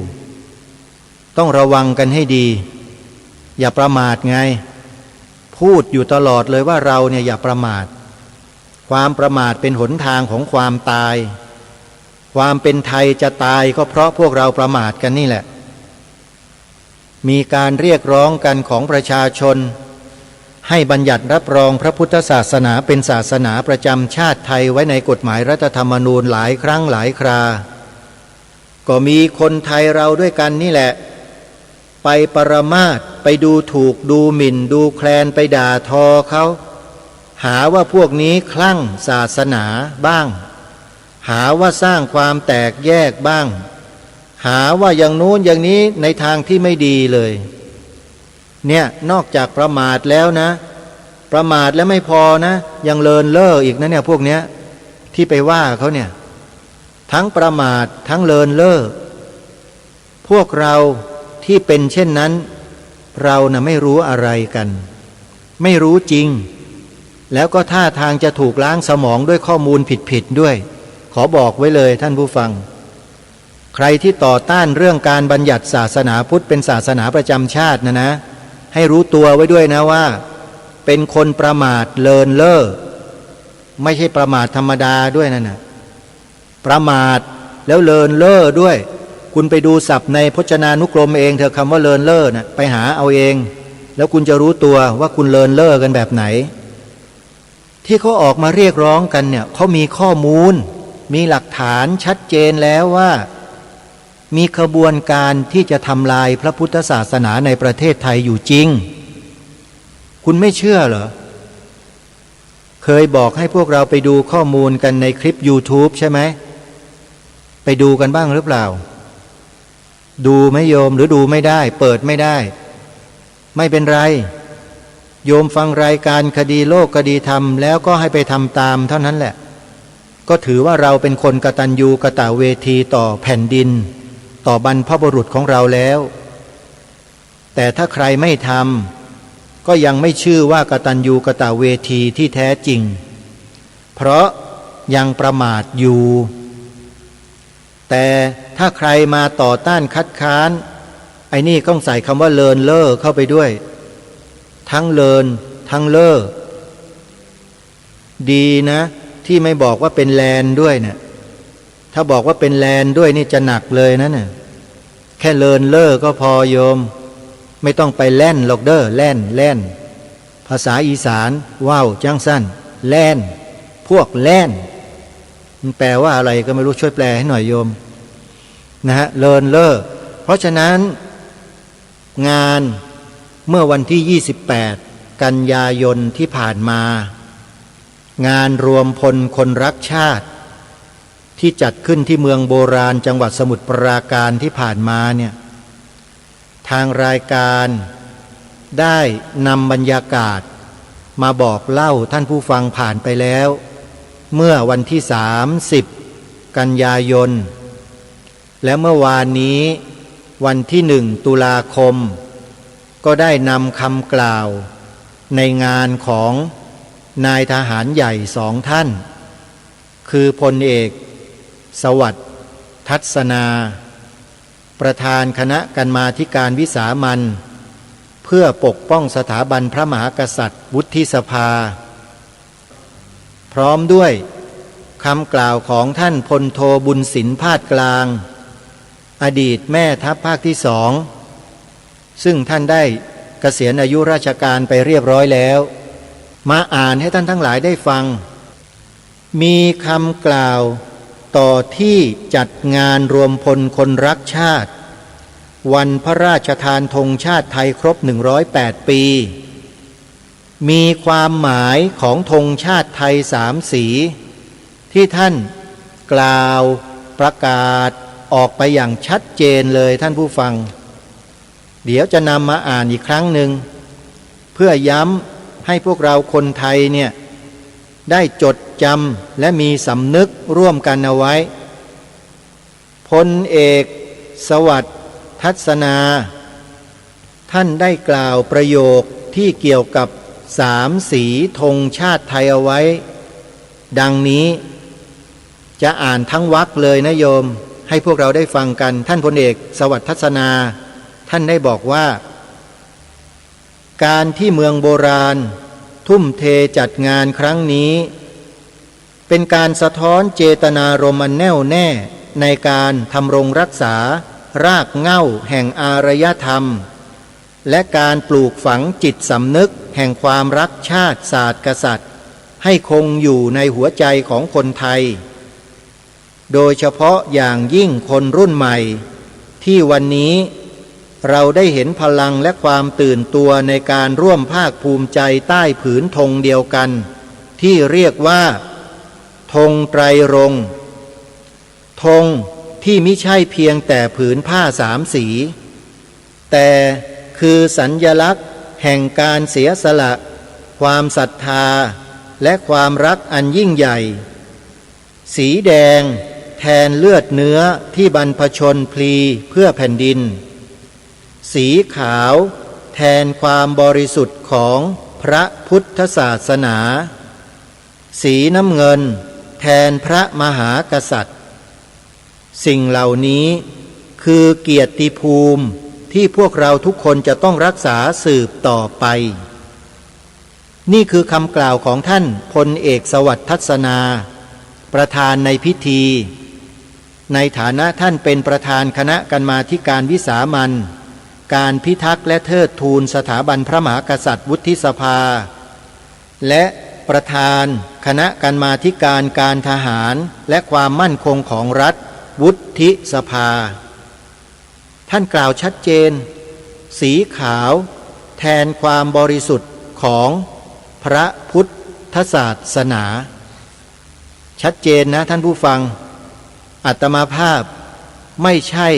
ต้องระวังกันให้ดีอย่าประมาทไงพูดอยู่ตลอดเลยว่าเราเนี่ยอย่าประมาทความประมาทเป็นหนทางของความตายความเป็นไทยจะตายก็เพราะพวกเราประมาทกันนี่แหละมีการเรียกร้องกันของประชาชนให้บัญญัติรับรองพระพุทธศาสนาเป็นศาสนาประจำชาติไทยไว้ในกฎหมายรัฐธรรมนูญหลายครั้งหลายคราก็มีคนไทยเราด้วยกันนี่แหละไปประมาทไปดูถูกดูหมิ่นดูแคลนไปด่าทอเขาหาว่าพวกนี้คลั่งศาสนาบ้างหาว่าสร้างความแตกแยกบ้างหาว่าอย่างโน้นอย่างนี้ในทางที่ไม่ดีเลยเนี่ยนอกจากประมาทแล้วนะประมาทแล้วไม่พอนะยังเลินเล่ออีกนะเนี่ยพวกเนี้ยที่ไปว่าเขาเนี่ยทั้งประมาททั้งเลินเล่อพวกเราที่เป็นเช่นนั้นเราน่ะไม่รู้อะไรกันไม่รู้จริงแล้วก็ท่าทางจะถูกล้างสมองด้วยข้อมูลผิดๆด้วยขอบอกไว้เลยท่านผู้ฟังใครที่ต่อต้านเรื่องการบัญญัติศาสนาพุทธเป็นศาสนาประจำชาตินะให้รู้ตัวไว้ด้วยนะว่าเป็นคนประมาทเลินเล่อไม่ใช่ประมาทธรรมดาด้วยนั่นนะประมาทแล้วเลินเล่อด้วย คุณไปดูศัพท์ในพจนานุกรมเองเถอะคำว่าเลินเล่อนะไปหาเอาเองแล้วคุณจะรู้ตัวว่าคุณเลินเล่อกันแบบไหนที่เขาออกมาเรียกร้องกันเนี่ยเขามีข้อมูลมีหลักฐานชัดเจนแล้วว่ามีขบวนการที่จะทำลายพระพุทธศาสนาในประเทศไทยอยู่จริงคุณไม่เชื่อเหรอเคยบอกให้พวกเราไปดูข้อมูลกันในคลิป YouTube ใช่ไหมไปดูกันบ้างหรือเปล่าดูไหมโยมหรือดูไม่ได้เปิดไม่ได้ไม่เป็นไรโยมฟังรายการคดีโลกคดีธรรมแล้วก็ให้ไปทำตามเท่านั้นแหละก็ถือว่าเราเป็นคนกตัญญูกตเวทีต่อแผ่นดินต่อบรรพบุรุษของเราแล้วแต่ถ้าใครไม่ทำก็ยังไม่ชื่อว่ากตัญญูกตเวทีที่แท้จริงเพราะยังประมาทอยู่แต่ถ้าใครมาต่อต้านคัดค้านไอ้นี่ต้องใส่คำว่าเลินเล่อเข้าไปด้วยทั้งเลินทั้งเล่อดีนะที่ไม่บอกว่าเป็นแลนด้วยเนี่ยถ้าบอกว่าเป็นแลนด้วยนี่จะหนักเลยนะเนี่ยแค่เลินเล่อก็พอโยมไม่ต้องไปแล่นหรอกเด้อแล่นภาษาอีสานว้าวจังสั้นแล่นพวกแล่นมันแปลว่าอะไรก็ไม่รู้ช่วยแปลให้หน่อยโยมนะฮะเลินเล่อเพราะฉะนั้นงานเมื่อวันที่28กันยายนที่ผ่านมางานรวมพลคนรักชาติที่จัดขึ้นที่เมืองโบราณจังหวัดสมุทรปราการที่ผ่านมาเนี่ยทางรายการได้นำบรรยากาศมาบอกเล่าท่านผู้ฟังผ่านไปแล้วเมื่อวันที่30กันยายนและเมื่อวานนี้วันที่1ตุลาคมก็ได้นำคำกล่าวในงานของนายทหารใหญ่2ท่านคือพลเอกสวัสดิ์ทัศนาประธานคณะกรรมาธิการวิสามัญเพื่อปกป้องสถาบันพระมหากษัตริย์วุฒิสภาพร้อมด้วยคำกล่าวของท่านพลโทบุญสินพาดกลางอดีตแม่ทัพภาคที่2ซึ่งท่านได้เกษียณอายุราชการไปเรียบร้อยแล้วมาอ่านให้ท่านทั้งหลายได้ฟังมีคำกล่าวต่อที่จัดงานรวมพลคนรักชาติวันพระราชทานธงชาติไทยครบ108ปีมีความหมายของธงชาติไทย3สีที่ท่านกล่าวประกาศออกไปอย่างชัดเจนเลยท่านผู้ฟังเดี๋ยวจะนำมาอ่านอีกครั้งหนึ่งเพื่อย้ำให้พวกเราคนไทยเนี่ยได้จดจำและมีสำนึกร่วมกันเอาไว้พลเอกสวัสดิ์ทัศนาท่านได้กล่าวประโยคที่เกี่ยวกับ3สีธงชาติไทยเอาไว้ดังนี้จะอ่านทั้งวรรคเลยนะโยมให้พวกเราได้ฟังกันท่านพลเอกสวัสดิ์ทัศนาท่านได้บอกว่าการที่เมืองโบราณทุ่มเทจัดงานครั้งนี้เป็นการสะท้อนเจตนารมณ์อันแน่วแน่ในการทำรงรักษารากเหง้าแห่งอารยธรรมและการปลูกฝังจิตสำนึกแห่งความรักชาติศาสตร์กษัตริย์ให้คงอยู่ในหัวใจของคนไทยโดยเฉพาะอย่างยิ่งคนรุ่นใหม่ที่วันนี้เราได้เห็นพลังและความตื่นตัวในการร่วมภาคภูมิใจใต้ผืนธงเดียวกันที่เรียกว่าธงไตรรงค์ธงที่มิใช่เพียงแต่ผืนผ้า3สีแต่คือสัญลักษณ์แห่งการเสียสละความศรัทธาและความรักอันยิ่งใหญ่สีแดงแทนเลือดเนื้อที่บรรพชนพลีเพื่อแผ่นดินสีขาวแทนความบริสุทธิ์ของพระพุทธศาสนาสีน้ำเงินแทนพระมหากษัตริย์สิ่งเหล่านี้คือเกียรติภูมิที่พวกเราทุกคนจะต้องรักษาสืบต่อไปนี่คือคำกล่าวของท่านพลเอกสวัสดิ์ทัศนาประธานในพิธี ในฐานะท่านเป็นประธานคณะกรรมาธิการวิสามัญการพิทักษ์และเทิดทูนสถาบันพระมหากษัตริย์วุฒิสภาและประธานคณะกรรมาธิการการทหารและความมั่นคงของรัฐวุฒิสภาท่านกล่าวชัดเจนสีขาวแทนความบริสุทธิ์ของพระพุทธศาสนาชัดเจนนะท่านผู้ฟังอาตมาภาพไม่ใช่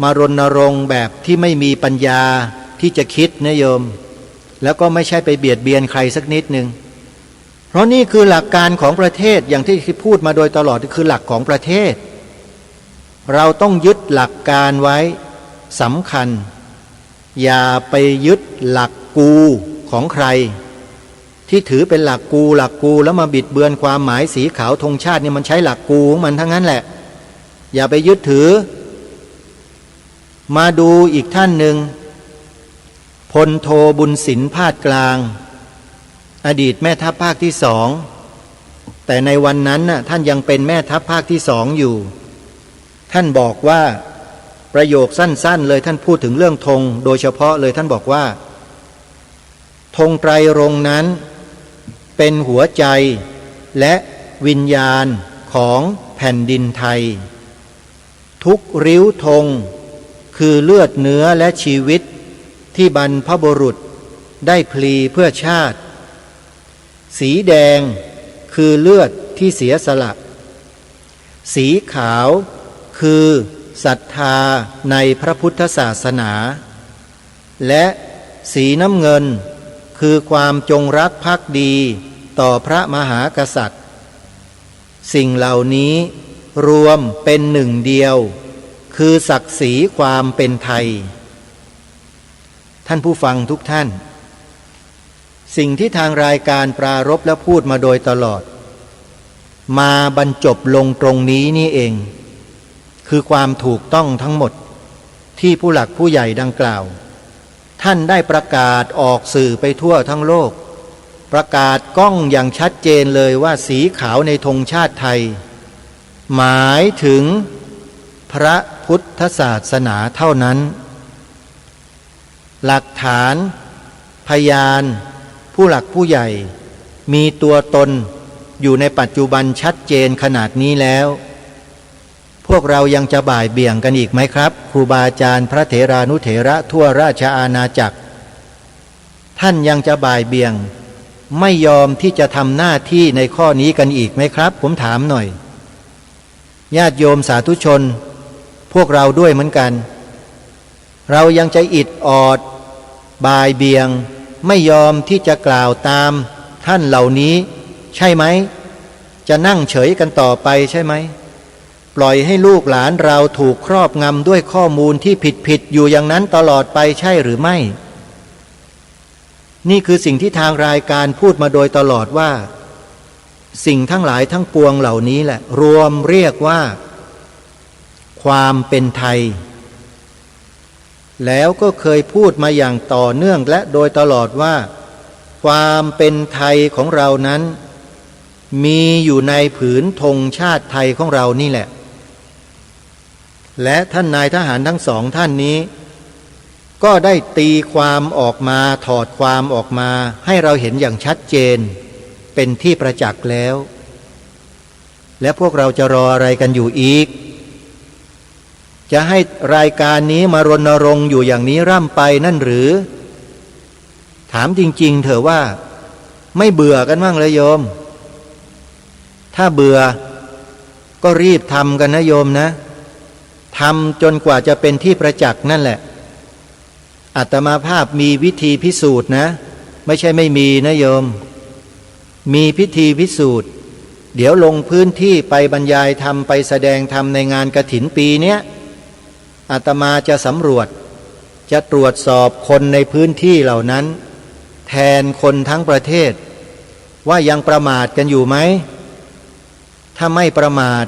มารณรงค์แบบที่ไม่มีปัญญาที่จะคิดนะโยมแล้วก็ไม่ใช่ไปเบียดเบียนใครสักนิดนึงเพราะนี่คือหลักการของประเทศอย่างที่พูดมาโดยตลอดคือหลักของประเทศเราต้องยึดหลักการไว้สำคัญอย่าไปยึดหลักกูของใครที่ถือเป็นหลักกูแล้วมาบิดเบือนความหมายสีขาวธงชาติเนี่ยมันใช้หลักกูของมันทั้งนั้นแหละอย่าไปยึดถือมาดูอีกท่านหนึ่งพลโทบุญสินพาดกลางอดีตแม่ทัพภาคที่2แต่ในวันนั้นน่ะท่านยังเป็นแม่ทัพภาคที่2อยู่ท่านบอกว่าประโยคสั้นๆเลยท่านพูดถึงเรื่องธงโดยเฉพาะเลยท่านบอกว่าธงไตรรงค์นั้นเป็นหัวใจและวิญญาณของแผ่นดินไทยทุกริ้วธงคือเลือดเนื้อและชีวิตที่บรรพบุรุษได้พลีเพื่อชาติสีแดงคือเลือดที่เสียสละสีขาวคือศรัทธาในพระพุทธศาสนาและสีน้ำเงินคือความจงรักภักดีต่อพระมหากษัตริย์สิ่งเหล่านี้รวมเป็นหนึ่งเดียวคือศักดิ์ศรีความเป็นไทยท่านผู้ฟังทุกท่านสิ่งที่ทางรายการปรารภและพูดมาโดยตลอดมาบรรจบลงตรงนี้นี่เองคือความถูกต้องทั้งหมดที่ผู้หลักผู้ใหญ่ดังกล่าวท่านได้ประกาศออกสื่อไปทั่วทั้งโลกประกาศก้องอย่างชัดเจนเลยว่าสีขาวในธงชาติไทยหมายถึงพระพุทธศาสนาเท่านั้นหลักฐานพยานผู้หลักผู้ใหญ่มีตัวตนอยู่ในปัจจุบันชัดเจนขนาดนี้แล้วพวกเรายังจะบ่ายเบี่ยงกันอีกไหมครับครูบาอาจารย์พระเถรานุเถระทั่วราชอาณาจักรท่านยังจะบ่ายเบี่ยงไม่ยอมที่จะทำหน้าที่ในข้อนี้กันอีกไหมครับผมถามหน่อยญาติโยมสาธุชนพวกเราด้วยเหมือนกันเรายังจะอิดออดบ่ายเบี่ยงไม่ยอมที่จะกล่าวตามท่านเหล่านี้ใช่ไหมจะนั่งเฉยกันต่อไปใช่ไหมปล่อยให้ลูกหลานเราถูกครอบงำด้วยข้อมูลที่ผิดอยู่อย่างนั้นตลอดไปใช่หรือไม่นี่คือสิ่งที่ทางรายการพูดมาโดยตลอดว่าสิ่งทั้งหลายทั้งปวงเหล่านี้แหละรวมเรียกว่าความเป็นไทยแล้วก็เคยพูดมาอย่างต่อเนื่องและโดยตลอดว่าความเป็นไทยของเรานั้นมีอยู่ในผืนธงชาติไทยของเรานี่แหละและท่านนายทหารทั้งสองท่านนี้ก็ได้ตีความออกมาถอดความออกมาให้เราเห็นอย่างชัดเจนเป็นที่ประจักษ์แล้วและพวกเราจะรออะไรกันอยู่อีกจะให้รายการนี้มารณรงค์อยู่อย่างนี้ร่ำไปนั่นหรือถามจริงๆเถอะว่าไม่เบื่อกันบ้างเลยโยมถ้าเบื่อก็รีบทำกันนะโยมนะทำจนกว่าจะเป็นที่ประจักษ์นั่นแหละอาตมาภาพมีวิธีพิสูจน์นะไม่ใช่ไม่มีนะโยมมีพิธีพิสูจน์เดี๋ยวลงพื้นที่ไปบรรยายธรรมไปแสดงธรรมในงานกฐินปีเนี้ยอาตมาจะสำรวจจะตรวจสอบคนในพื้นที่เหล่านั้นแทนคนทั้งประเทศว่ายังประมาทกันอยู่ไหมถ้าไม่ประมาท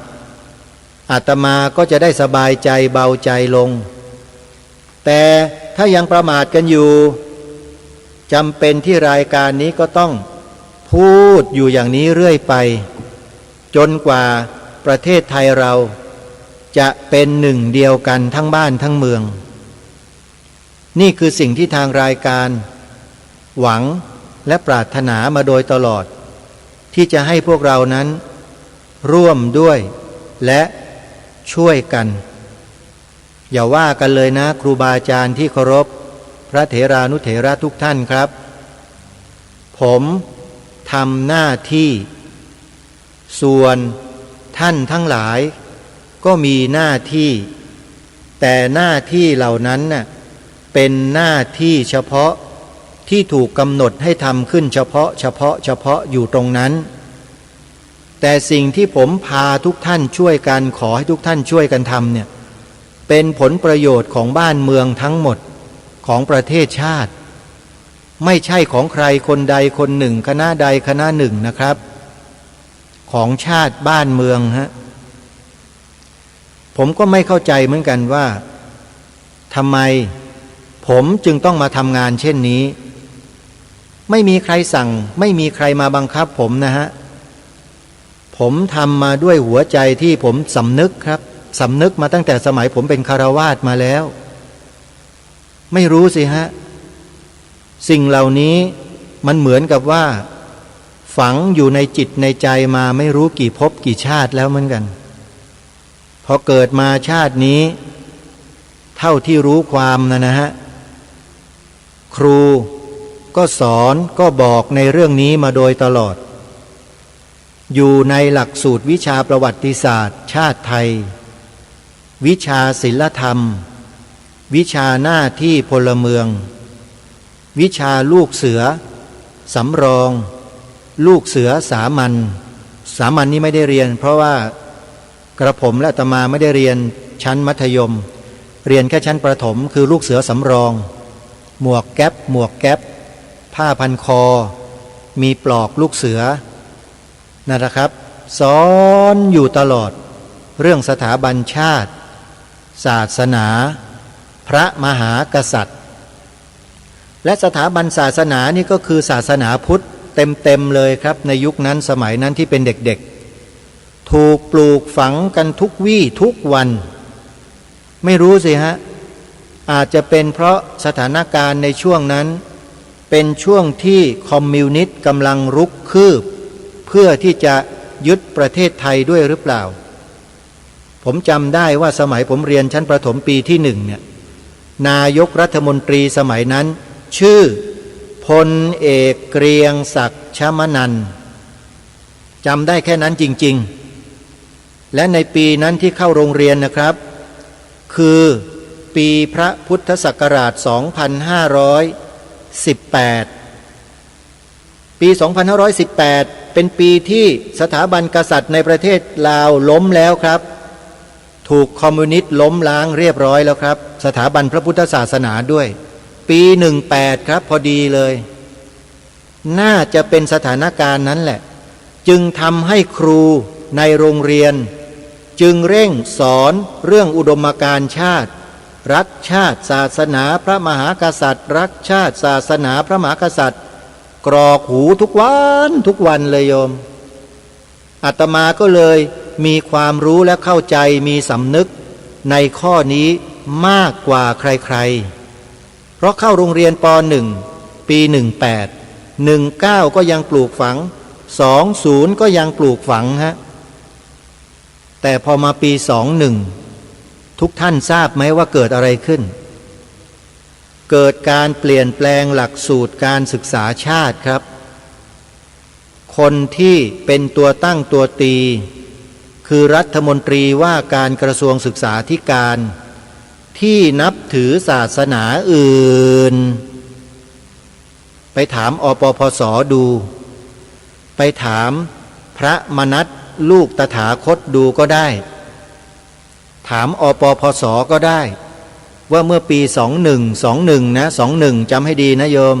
อาตมาก็จะได้สบายใจเบาใจลงแต่ถ้ายังประมาทกันอยู่จำเป็นที่รายการนี้ก็ต้องพูดอยู่อย่างนี้เรื่อยไปจนกว่าประเทศไทยเรา จะเป็นหนึ่งเดียวกันทั้งบ้านทั้งเมืองนี่คือสิ่งที่ทางรายการหวังและปรารถนามาโดยตลอดที่จะให้พวกเรานั้นร่วมด้วยและช่วยกันอย่าว่ากันเลยนะครูบาอาจารย์ที่เคารพพระเถรานุเถระทุกท่านครับผมทำหน้าที่ส่วนท่านทั้งหลายก็มีหน้าที่แต่หน้าที่เหล่านั้นน่ะเป็นหน้าที่เฉพาะที่ถูกกำหนดให้ทำขึ้นเฉพาะอยู่ตรงนั้นแต่สิ่งที่ผมพาทุกท่านช่วยกันขอให้ทุกท่านช่วยกันทำเนี่ยเป็นผลประโยชน์ของบ้านเมืองทั้งหมดของประเทศชาติไม่ใช่ของใครคนใดคนหนึ่งคณะใดคณะหนึ่งนะครับของชาติบ้านเมืองฮะผมก็ไม่เข้าใจเหมือนกันว่าทำไมผมจึงต้องมาทำงานเช่นนี้ไม่มีใครสั่งไม่มีใครมาบังคับผมนะฮะผมทำมาด้วยหัวใจที่ผมสำนึกครับสำนึกมาตั้งแต่สมัยผมเป็นคฤหัสถ์มาแล้วไม่รู้สิฮะสิ่งเหล่านี้มันเหมือนกับว่าฝังอยู่ในจิตในใจมาไม่รู้กี่ภพกี่ชาติแล้วเหมือนกันพอเกิดมาชาตินี้เท่าที่รู้ความนะฮะครูก็สอนก็บอกในเรื่องนี้มาโดยตลอดอยู่ในหลักสูตรวิชาประวัติศาสตร์ชาติไทยวิชาศิลธรรมวิชาหน้าที่พลเมืองวิชาลูกเสือสำรองลูกเสือสามัญนี่ไม่ได้เรียนเพราะว่ากระผมและอาตมาไม่ได้เรียนชั้นมัธยมเรียนแค่ชั้นประถมคือลูกเสือสำรองหมวกแก๊ปผ้าพันคอมีปลอกลูกเสือนั่นแหละครับสอนอยู่ตลอดเรื่องสถาบันชาติศาสนาพระมหากษัตริย์และสถาบันศาสนานี่ก็คือศาสนาพุทธเต็มเลยครับในยุคนั้นสมัยนั้นที่เป็นเด็กๆถูกปลูกฝังกันทุกวี่ทุกวันไม่รู้สิฮะอาจจะเป็นเพราะสถานการณ์ในช่วงนั้นเป็นช่วงที่คอมมิวนิสต์กำลังรุกคืบเพื่อที่จะยึดประเทศไทยด้วยหรือเปล่าผมจำได้ว่าสมัยผมเรียนชั้นประถมปีที่หนึ่งเนี่ยนายกรัฐมนตรีสมัยนั้นชื่อพลเอกเกรียงศักดิ์ชมนันท์จำได้แค่นั้นจริงๆและในปีนั้นที่เข้าโรงเรียนนะครับคือปีพระพุทธศักราช 2518 ปี 2518 เป็นปีที่สถาบันกษัตริย์ในประเทศลาวล้มแล้วครับถูกคอมมิวนิสต์ล้มล้างเรียบร้อยแล้วครับสถาบันพระพุทธศาสนาด้วยปี18ครับพอดีเลยน่าจะเป็นสถานการณ์นั้นแหละจึงทำให้ครูในโรงเรียนจึงเร่งสอนเรื่องอุดมการณ์ชาติรักชาติศาสนาพระมหากษัตริย์รักชาติศาสนาพระมหากษัตริย์กรอกหูทุกวันเลยโยมอาตมาก็เลยมีความรู้และเข้าใจมีสำนึกในข้อนี้มากกว่าใครๆเพราะเข้าโรงเรียนป.1 ปี 18 19ก็ยังปลูกฝัง20ก็ยังปลูกฝังฮะแต่พอมาปี21ทุกท่านทราบไหมว่าเกิดอะไรขึ้นเกิดการเปลี่ยนแปลงหลักสูตรการศึกษาชาติครับคนที่เป็นตัวตั้งตัวตีคือรัฐมนตรีว่าการกระทรวงศึกษาธิการที่นับถือศาสนาอื่นไปถามอปพส.ดูไปถามพระมนัสลูกตถาคตดูก็ได้ถามอปพส.ก็ได้ว่าเมื่อปี21นะ21จำให้ดีนะโยม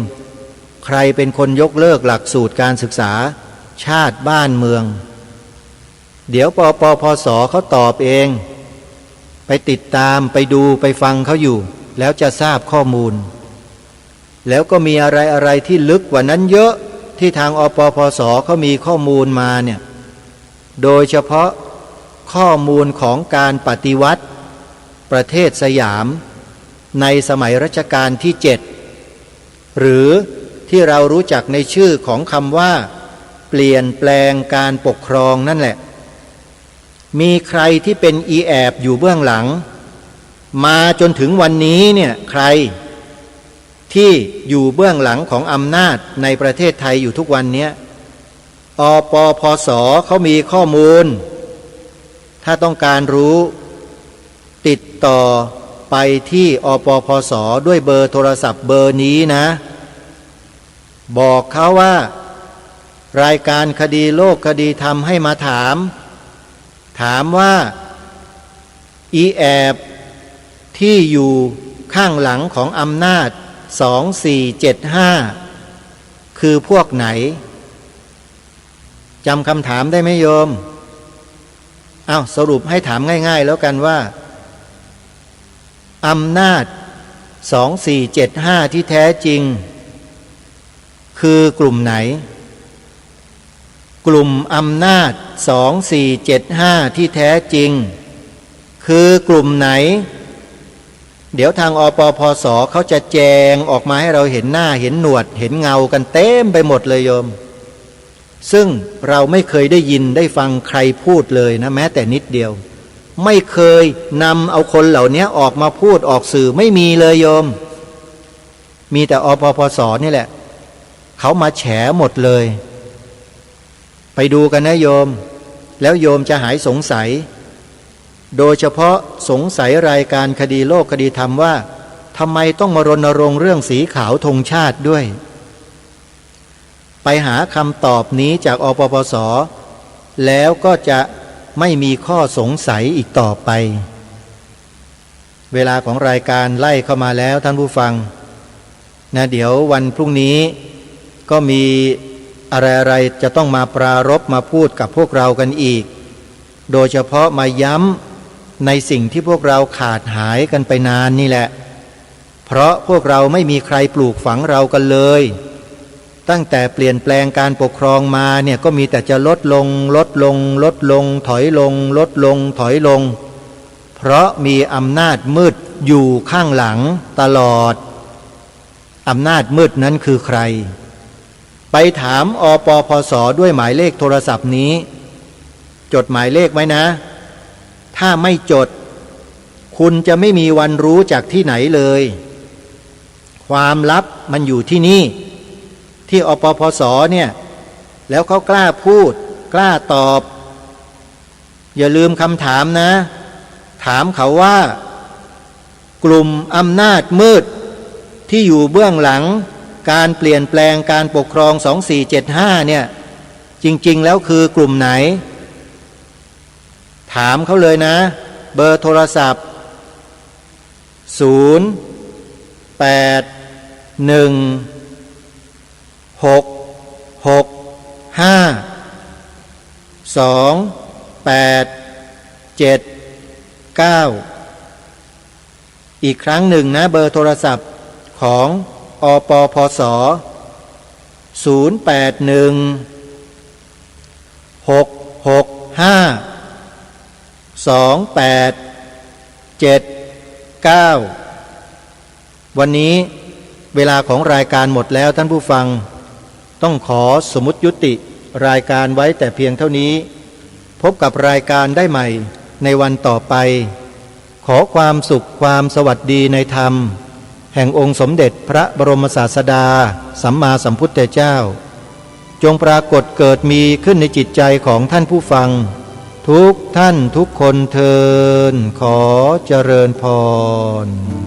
ใครเป็นคนยกเลิกหลักสูตรการศึกษาชาติบ้านเมืองเดี๋ยวปพส.เขาตอบเองไปติดตามไปดูไปฟังเขาอยู่แล้วจะทราบข้อมูลแล้วก็มีอะไรที่ลึกกว่านั้นเยอะที่ทางอปพส.เขามีข้อมูลมาเนี่ยโดยเฉพาะ ข้อมูลของการปฏิวัติประเทศสยามในสมัยรัชกาลที่7หรือที่เรารู้จักในชื่อของคำว่าเปลี่ยนแปลงการปกครองนั่นแหละมีใครที่เป็นอีแอบอยู่เบื้องหลังมาจนถึงวันนี้เนี่ยใครที่อยู่เบื้องหลังของอำนาจในประเทศไทยอยู่ทุกวันนี้อปพสเขามีข้อมูลถ้าต้องการรู้ติดต่อไปที่อปพสด้วยเบอร์โทรศัพท์เบอร์นี้นะบอกเขาว่ารายการคดีโลกคดีธรรมให้มาถามว่าอีแอบที่อยู่ข้างหลังของอำนาจ2475คือพวกไหนจำคำถามได้ไหมโยมสรุปให้ถามง่ายๆแล้วกันว่าอำนาจ2475ที่แท้จริงคือกลุ่มไหนกลุ่มอำนาจ2475ที่แท้จริงคือกลุ่มไหนเดี๋ยวทางอปพสเขาจะแจงออกมาให้เราเห็นหน้าเห็นหนวดเห็นเงากันเต็มไปหมดเลยโยมซึ่งเราไม่เคยได้ยินได้ฟังใครพูดเลยนะแม้แต่นิดเดียวไม่เคยนำเอาคนเหล่านี้ออกมาพูดออกสื่อไม่มีเลยโยมมีแต่อปพสนี่แหละเขามาแฉหมดเลยไปดูกันนะโยมแล้วโยมจะหายสงสัยโดยเฉพาะสงสัยรายการคดีโลกคดีธรรมว่าทำไมต้องมารณรงค์เรื่องสีขาวธงชาติด้วยไปหาคำตอบนี้จากอปพสแล้วก็จะไม่มีข้อสงสัยอีกต่อไปเวลาของรายการไล่เข้ามาแล้วท่านผู้ฟังนะเดี๋ยววันพรุ่งนี้ก็มีอะไรๆจะต้องมาปรารภมาพูดกับพวกเรากันอีกโดยเฉพาะมาย้ำในสิ่งที่พวกเราขาดหายกันไปนานนี่แหละเพราะพวกเราไม่มีใครปลูกฝังเรากันเลยตั้งแต่เปลี่ยนแปลงการปกครองมาเนี่ยก็มีแต่จะลดลงถอยลงลดลงถอยลงเพราะมีอำนาจมืดอยู่ข้างหลังตลอดอำนาจมืดนั้นคือใครไปถามอปพสด้วยหมายเลขโทรศัพท์นี้จดหมายเลขไว้นะถ้าไม่จดคุณจะไม่มีวันรู้จากที่ไหนเลยความลับมันอยู่ที่นี่ที่อปพสเนี่ยแล้วเขากล้าพูดกล้าตอบอย่าลืมคำถามนะถามเขาว่ากลุ่มอำนาจมืดที่อยู่เบื้องหลังการเปลี่ยนแปลงการปกครอง2475เนี่ยจริงๆแล้วคือกลุ่มไหนถามเขาเลยนะเบอร์โทรศัพท์อีกครั้งหนึ่งนะเบอร์โทรศัพท์ของอปพสวันนี้เวลาของรายการหมดแล้วท่านผู้ฟังต้องขอสมมุติยุติรายการไว้แต่เพียงเท่านี้พบกับรายการได้ใหม่ในวันต่อไปขอความสุขความสวัสดีในธรรมแห่งองค์สมเด็จพระบรมศาสดาสัมมาสัมพุทธเจ้าจงปรากฏเกิดมีขึ้นในจิตใจของท่านผู้ฟังทุกท่านทุกคนเทอญขอเจริญพร